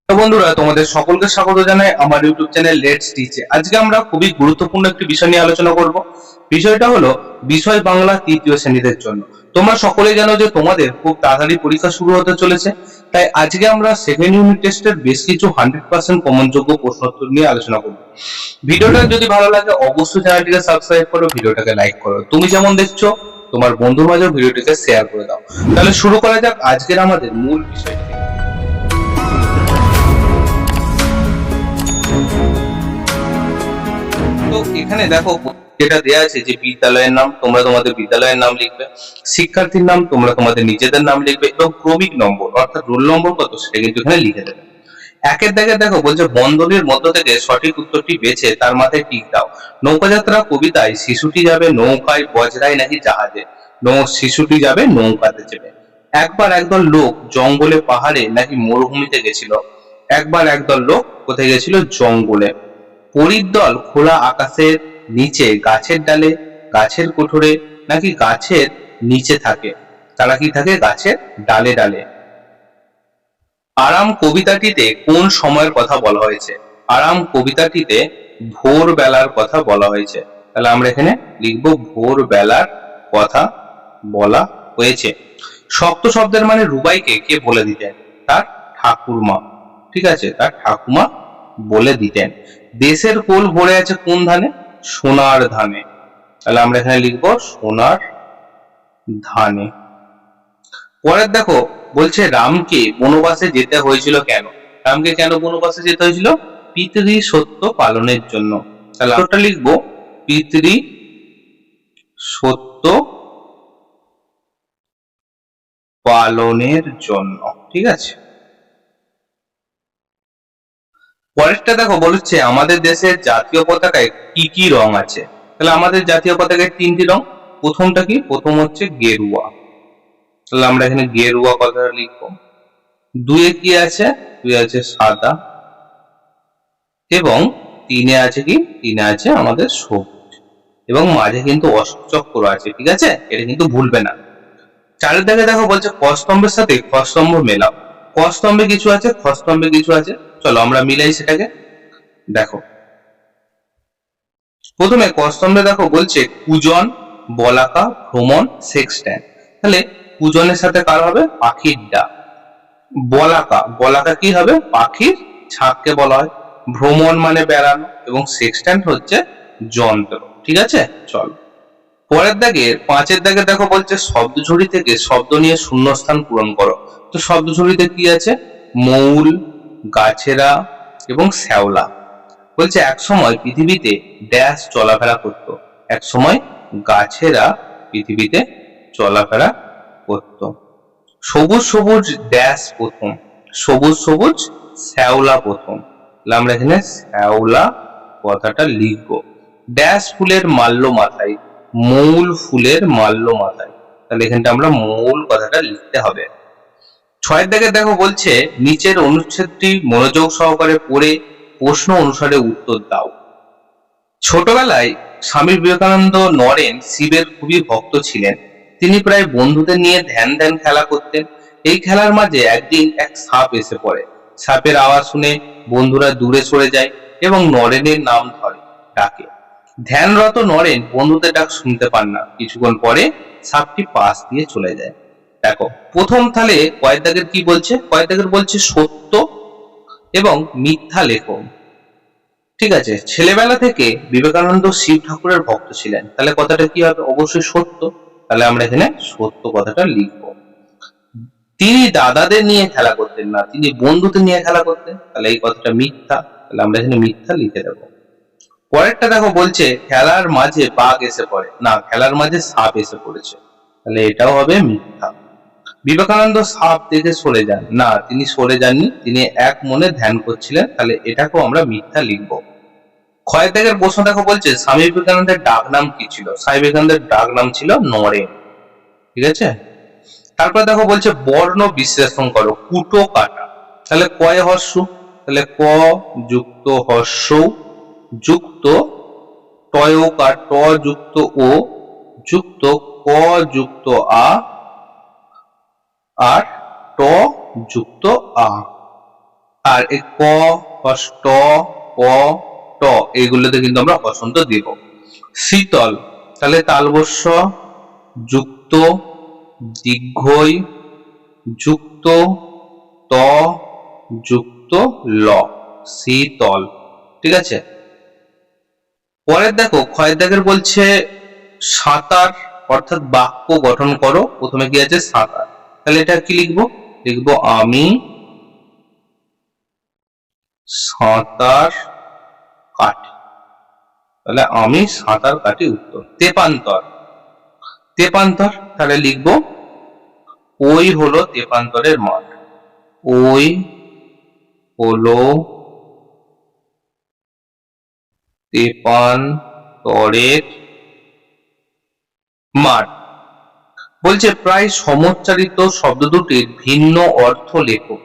তো বন্ধুরা, তোমাদের সকলকে স্বাগত জানাই আমার ইউটিউব চ্যানেল লেটস টিচে। আজকে আমরা খুবই গুরুত্বপূর্ণ একটি বিষয় নিয়ে আলোচনা করব। বিষয়টা হলো বিষয় বাংলা তৃতীয় শ্রেণীদের জন্য। তোমরা সকলেই জানো যে তোমাদের খুব তাড়াতাড়ি পরীক্ষা শুরু হতে চলেছে। তাই আজকে আমরা সেকেন্ড ইউনিট টেস্টের বেশ কিছু 100% কমনযোগ্য প্রশ্নোত্তর নিয়ে আলোচনা করব। ভিডিওটা যদি ভালো লাগে অবশ্যই চ্যানেলটিকে সাবস্ক্রাইব করো, ভিডিওটাকে লাইক করো। তুমি যেমন দেখছো তোমার বন্ধুর মাঝেও ভিডিওটিকে শেয়ার করে দাও। তাহলে শুরু করা যাক আজকের আমাদের মূল বিষয়টি। তো এখানে দেখো যেটা দেয়া আছে যে বিদ্যালয়ের নাম তোমরা তোমাদের বিদ্যালয়ের নাম লিখবে, শিক্ষার্থীর নাম তোমরা তোমাদের নিজেদের নাম লিখবে এবং ক্রমিক নম্বর অর্থাৎ রোল নম্বর কত সেটা কিন্তু এখানে লিখে দেবে। একের দাগে দেখো বলছে বন্ধনীর মধ্য থেকে সঠিক উত্তরটি বেছে তার মাথায় টিক দাও। নৌকাযাত্রা কবিতায় শিশুটি যাবে নৌকায় বজরায় নাকি জাহাজে? শিশুটি যাবে নৌকাতে চেপে। একবার একদল লোক জঙ্গলে পাহাড়ে নাকি মরুভূমিতে গেছিল? একবার একদল লোক কোথায় গেছিল? জঙ্গলে। পরীর দল খোলা আকাশের নিচে গাছের ডালে, গাছের কোঠরে নাকি গাছের নিচে থাকে? তারা কি থাকে? গাছের ডালে ডালে। আরাম কবিতাটিতে কোন সময়ের কথা বলা হয়েছে? আরাম কবিতাটিতে ভোর বেলার কথা বলা হয়েছে। তাহলে আমরা এখানে লিখবো ভোর বেলার কথা বলা হয়েছে। শক্ত শব্দের মানে রুবাইকে কে বলে দিতেন? তার ঠাকুরমা। ঠিক আছে, তার ঠাকুমা বলে দিতেন। দেশের কোল ভরে আছে কোন ধানে? সোনার ধানে। তাহলে আমরা এখানে লিখবো সোনার ধানে। পরের দেখো বলছে রামকে বনবাসে যেতে হয়েছিল কেন? রামকে কেন বনবাসে যেতে হয়েছিল? পিতৃ সত্য পালনের জন্য। তাহলে আমরা লিখবো পিতৃ সত্য পালনের জন্য। ঠিক আছে, পরেরটা দেখো বলছে আমাদের দেশের জাতীয় পতাকায় কি কি রং আছে? তাহলে আমাদের জাতীয় পতাকায় তিনটি রং। প্রথমটা কি? প্রথম হচ্ছে গেরুয়া। তাহলে আমরা এখানে গেরুয়া কথাটা লিখবো। দুয়ে কি আছে? দুই আছে সাদা এবং তিনে আছে কি? তিনে আছে আমাদের সবুজ এবং মাঝে কিন্তু অশোক চক্র আছে। ঠিক আছে, এটা কিন্তু ভুলবে না। চারের দিকে দেখো বলছে ক স্তম্ভের সাথে খ স্তম্ভ মেলাও। ক স্তম্ভে কিছু আছে, খ স্তম্ভে কিছু আছে। চলো আমরা মিলাই সেটাকে। দেখো প্রথমে ক স্তম্ভে দেখো বলছে কুজন, বলাকা, ভ্রমণ, সেক্সট্যান্ট। তাহলে কুজনের সাথে কার হবে? পাখির ডাক। বলাকা, বলাকা কি হবে? পাখির ঝাঁককে বলা হয়। ভ্রমণ মানে বেড়ানো এবং সেক্সট্যান্ট হচ্ছে যন্ত্র। ঠিক আছে, চলো পরের দাগে পাঁচের দাগে দেখো বলছে শব্দঝুড়ি থেকে শব্দ নিয়ে শূন্যস্থান পূরণ করো। তো শব্দঝুড়িতে কি আছে? মৌল, গাছেরা এবং শ্যাওলা। বলছে এক সময় পৃথিবীতে ড্যাশ চলাফেরা করত। এক সময় গাছেরা পৃথিবীতে চলাফেরা করত। সবুজ সবুজ ড্যাশ প্রথম। সবুজ সবুজ শ্যাওলা প্রথম। আমরা এখানে শ্যাওলা কথাটা লিখবো। ড্যাশ ফুলের মাল্য মাথায়, মৌল ফুলের মাল্য মাথায়। তাহলে এখানটা আমরা মৌল কথাটা লিখতে হবে। ছয়ের দিকে দেখো বলছে নিচের অনুচ্ছেদটি মনোযোগ সহকারে পড়ে প্রশ্ন অনুসারে উত্তর দাও। ছোটবেলায় স্বামী বিবেকানন্দ নরেন শিবের খুবই ভক্ত ছিলেন। তিনি প্রায় বন্ধুদের নিয়ে ধ্যান ধ্যান খেলা করতেন। এই খেলার মাঝে একদিন এক সাপ এসে পড়ে। সাপের আওয়াজ শুনে বন্ধুরা দূরে সরে যায় এবং নরেনের নাম ধরে, ডাকে। ধ্যানরত নরেন বন্ধুদের ডাক শুনতে পান না। কিছুক্ষণ পরে সাপটি পাশ দিয়ে চলে যায়। দেখো প্রথম তাহলে কয়েক দাগের কি বলছে? কয়েক দাগের বলছে সত্য এবং মিথ্যা লেখো। ঠিক আছে, ছেলেবেলা থেকে বিবেকানন্দ শিব ঠাকুরের ভক্ত ছিলেন। তাহলে কথাটা কি হবে? অবশ্যই সত্য। তাহলে আমরা এখানে সত্য কথাটা লিখব। তিনি দাদাদের নিয়ে খেলা করতেন না, তিনি বন্ধুদের নিয়ে খেলা করতেন। তাহলে এই কথাটা মিথ্যা। তাহলে আমরা এখানে মিথ্যা লিখে দেবো। পরেরটা দেখো বলছে খেলার মাঝে বাঘ এসে পড়ে না, খেলার মাঝে সাপ এসে পড়েছে। তাহলে এটাও হবে মিথ্যা। বিবেকানন্দ সাপ দেখে সরে যান না, তিনি সরে যাননি, তিনি এক মনে ধ্যান করছিলেন। তাহলে এটাকেও আমরা মিথ্যা লিখবো। ক্ষয় ত্যাগের প্রশ্ন দেখো বলছে স্বামী বিবেকানন্দের ডাক নাম কি ছিল? স্বামী বিবেকানন্দের ডাক নাম ছিল নরেন। ঠিক আছে, তারপর দেখো বলছে বর্ণ বিশ্লেষণ করো। কুটো কাটা। তাহলে কয় হর্ষ? তাহলে ক যুক্ত হর্ষ যুক্ত টয়কার, ট যুক্ত ও যুক্ত ক যুক্ত আ আর ট যুক্ত আ। আর এই ক, ট, ক, ট এইগুলোতে কিন্তু আমরা হসন্ত দেব। শীতল, তাহলে তালবস্য যুক্ত দীর্ঘই যুক্ত ত যুক্ত ল, শীতল। ঠিক আছে, পরের দেখো ক্ষয়ের দাগের বলছে সাঁতার, অর্থাৎ বাক্য গঠন করো। প্রথমে কি আছে সাঁতার, তাহলে এটা কি লিখবো, লিখবো আমি সাঁতার কাটি, তাহলে আমি সাঁতার কাটি উত্তর। তেপান্তর, তেপান্তর তাহলে লিখবো ওই হলো তেপান্তরের মাঠ, ওই হলো তেপান্তরের মাঠ। বলছে প্রায় সমোচ্চারিত শব্দ দুটির ভিন্ন অর্থ লেখো।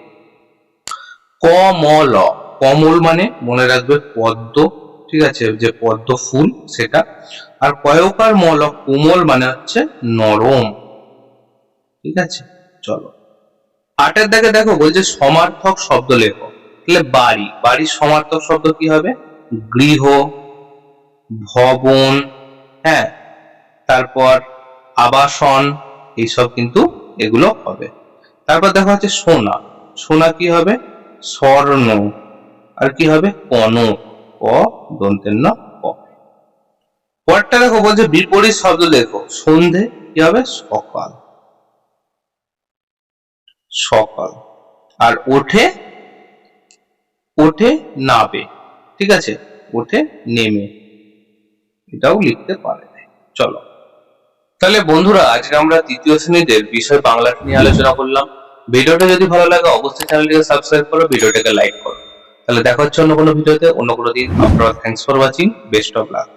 কমল, কমল মানে মনে রাখবে পদ্ম, ঠিক আছে, যে পদ্ম ফুল সেটা। আর কয়কার মল, কোমল মানে হচ্ছে নরম। ঠিক আছে, চলো 8 দাগে দেখো বলছে সমার্থক শব্দ লেখো। তাহলে বাড়ি, বাড়ির সমার্থক শব্দ কি হবে, গৃহ, ভবন, হ্যাঁ, তারপর আবাসন, এইসব কিন্তু এগুলো হবে। তারপর দেখা হচ্ছে সোনা, সোনা কি হবে স্বর্ণ, আর কি হবে কনক, ক দন্তের ন ক। পরটা দেখো বলছে বিপরীত শব্দ লেখো। সন্ধে কি হবে সকাল, সকাল। আর ওঠে, ওঠে নাবে, ঠিক আছে, ওঠে নেমে, এটাও লিখতে পারে। চলো তাহলে বন্ধুরা আজকে আমরা তৃতীয় শ্রেণীদের বিষয় বাংলাটা নিয়ে আলোচনা করলাম। ভিডিওটা যদি ভালো লাগে অবশ্যই চ্যানেলটিকে সাবস্ক্রাইব করো, ভিডিওটাকে লাইক করো। তাহলে দেখা হচ্ছে অন্য কোনো ভিডিওতে অন্য কোনো দিন। আপনারা thanks for watching, best of luck.